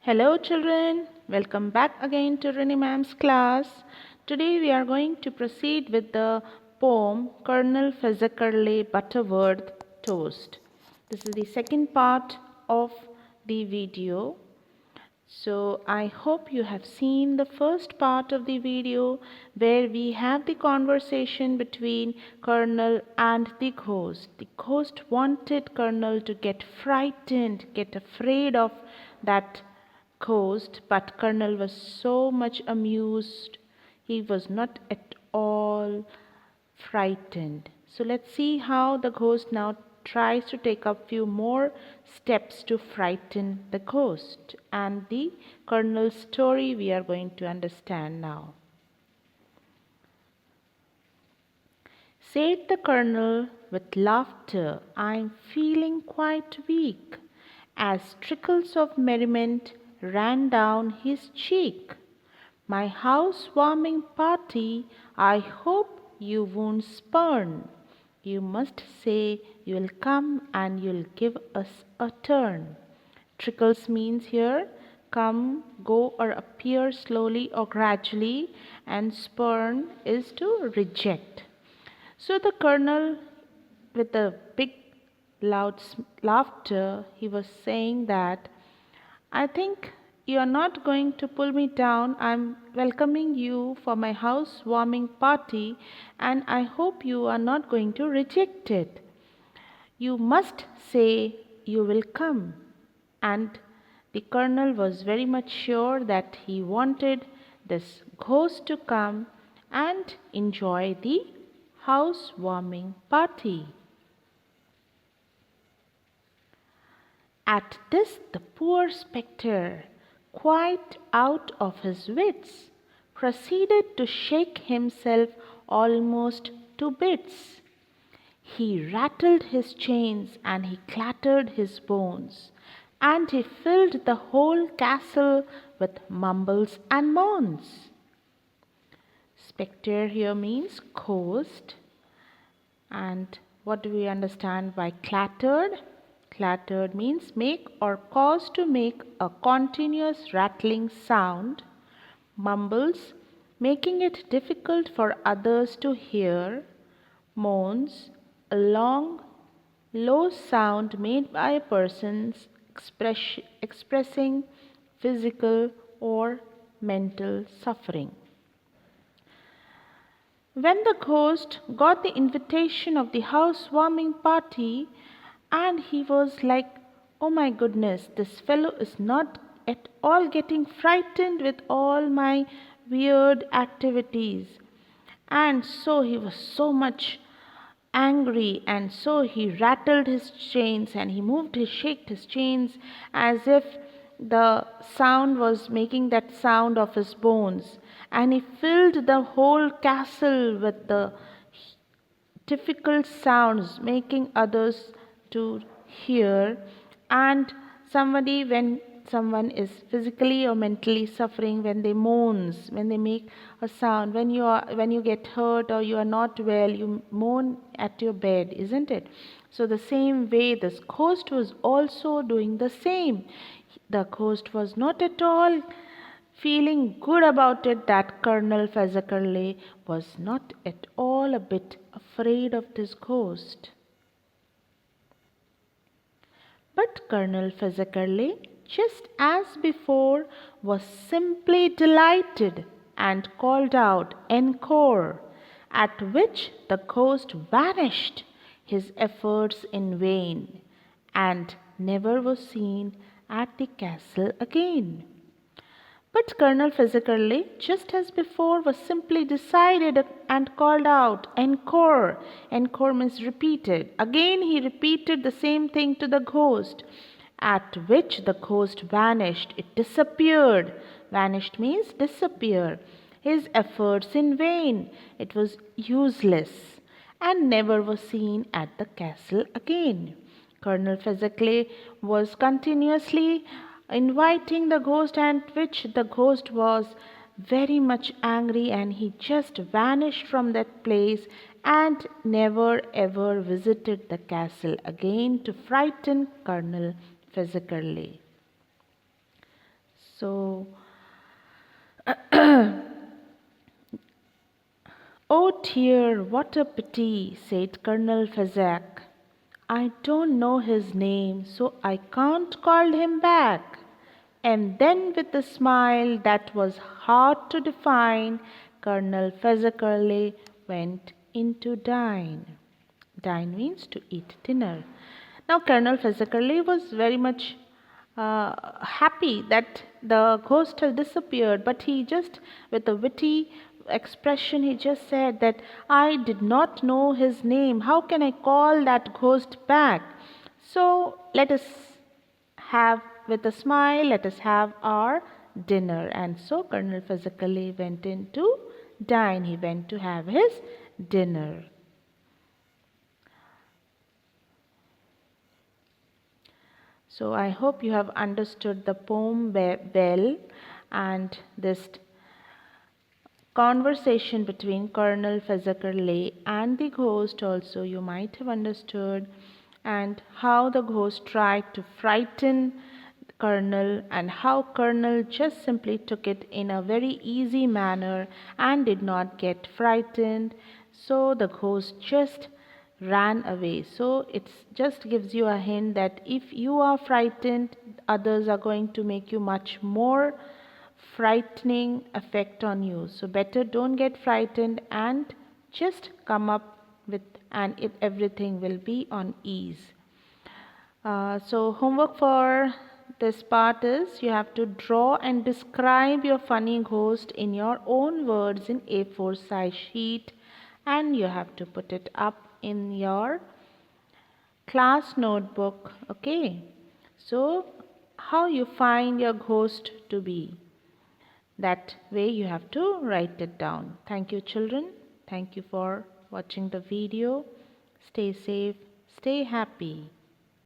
Hello children, welcome back again to Rini ma'am's class. Today we are going to proceed with the poem Colonel Fazackerley Butterworth Toast. This is the second part of the video. So I hope you have seen the first part of the video where we have the conversation between Colonel and the ghost. The ghost wanted Colonel to get frightened, get afraid of that ghost, but Colonel was so much amused. He was not at all frightened. So let's see how the ghost now tries to take a few more steps to frighten the ghost, and the Colonel's story we are going to understand now. Said the Colonel with laughter, "I'm feeling quite weak," as trickles of merriment ran down his cheek. "My house-warming party I hope you won't spurn. You must say you'll come and you'll give us a turn." Trickles means here come, go, or appear slowly or gradually, and spurn is to reject. So the Colonel, with a big loud laughter, he was saying that, "I think you are not going to pull me down. I'm welcoming you for my house-warming party, and I hope you are not going to reject it. You must say you will come." And the Colonel was very much sure that he wanted this ghost to come and enjoy the house-warming party. At this the poor spectre, quite out of his wits, proceeded to shake himself almost to bits. He rattled his chains and he clattered his bones, and he filled the whole castle with mumbles and moans. Spectre here means ghost. And what do we understand by clattered? Clattered means make or cause to make a continuous rattling sound. Mumbles, making it difficult for others to hear. Moans, a long, low sound made by a person expressing physical or mental suffering. When the ghost got the invitation of the house-warming party, and he was like, "Oh my goodness, this fellow is not at all getting frightened with all my weird activities." And so he was so much angry, and so he rattled his chains and he shaked his chains as if the sound was making that sound of his bones, and he filled the whole castle with the difficult sounds making others to hear. And when someone is physically or mentally suffering, when they moans, when they make a sound, when you get hurt or you are not well, you moan at your bed, isn't it? So the same way this ghost was also doing the same. The ghost was not at all feeling good about it that Colonel Fazackerley was not at all a bit afraid of this ghost. But Colonel Fazackerley, just as before, was simply delighted and called out "Encore!" at which the ghost vanished, his efforts in vain, and never was seen at the castle again. But Colonel Fazackerley, just as before, was simply decided and called out "Encore!" Encore means repeated. Again he repeated the same thing to the ghost, at which the ghost vanished. It disappeared. Vanished means disappear. His efforts in vain. It was useless, and never was seen at the castle again. Colonel Fazackerley was continuously inviting the ghost, and which the ghost was very much angry, and he just vanished from that place and never ever visited the castle again to frighten Colonel Fazackerley. So, oh dear, what a pity, said Colonel Fazak. I don't know his name, so I can't call him back. And then, with a smile that was hard to define, Colonel Fazackerley went into dine. Dine means to eat dinner. Now, Colonel Fazackerley was very much happy that the ghost had disappeared, but he just, with a witty expression, he just said that I did not know his name. How can I call that ghost back? So let us have, with a smile, let us have our dinner. And so Colonel physically went into dine. He went to have his dinner. So I hope you have understood the poem well, and this conversation between Colonel Fazackerley and the ghost also you might have understood, and how the ghost tried to frighten Colonel, and how Colonel just simply took it in a very easy manner and did not get frightened. So the ghost just ran away. So it just gives you a hint that if you are frightened, others are going to make you much more frightening effect on you. So better don't get frightened and just come up with, and everything will be on ease. So homework for this part is you have to draw and describe your funny ghost in your own words in A4 size sheet, and you have to put it up in your class notebook. Okay, so how you find your ghost to be, that way you have to write it down. Thank you, children. Thank you for watching the video. Stay safe, stay happy.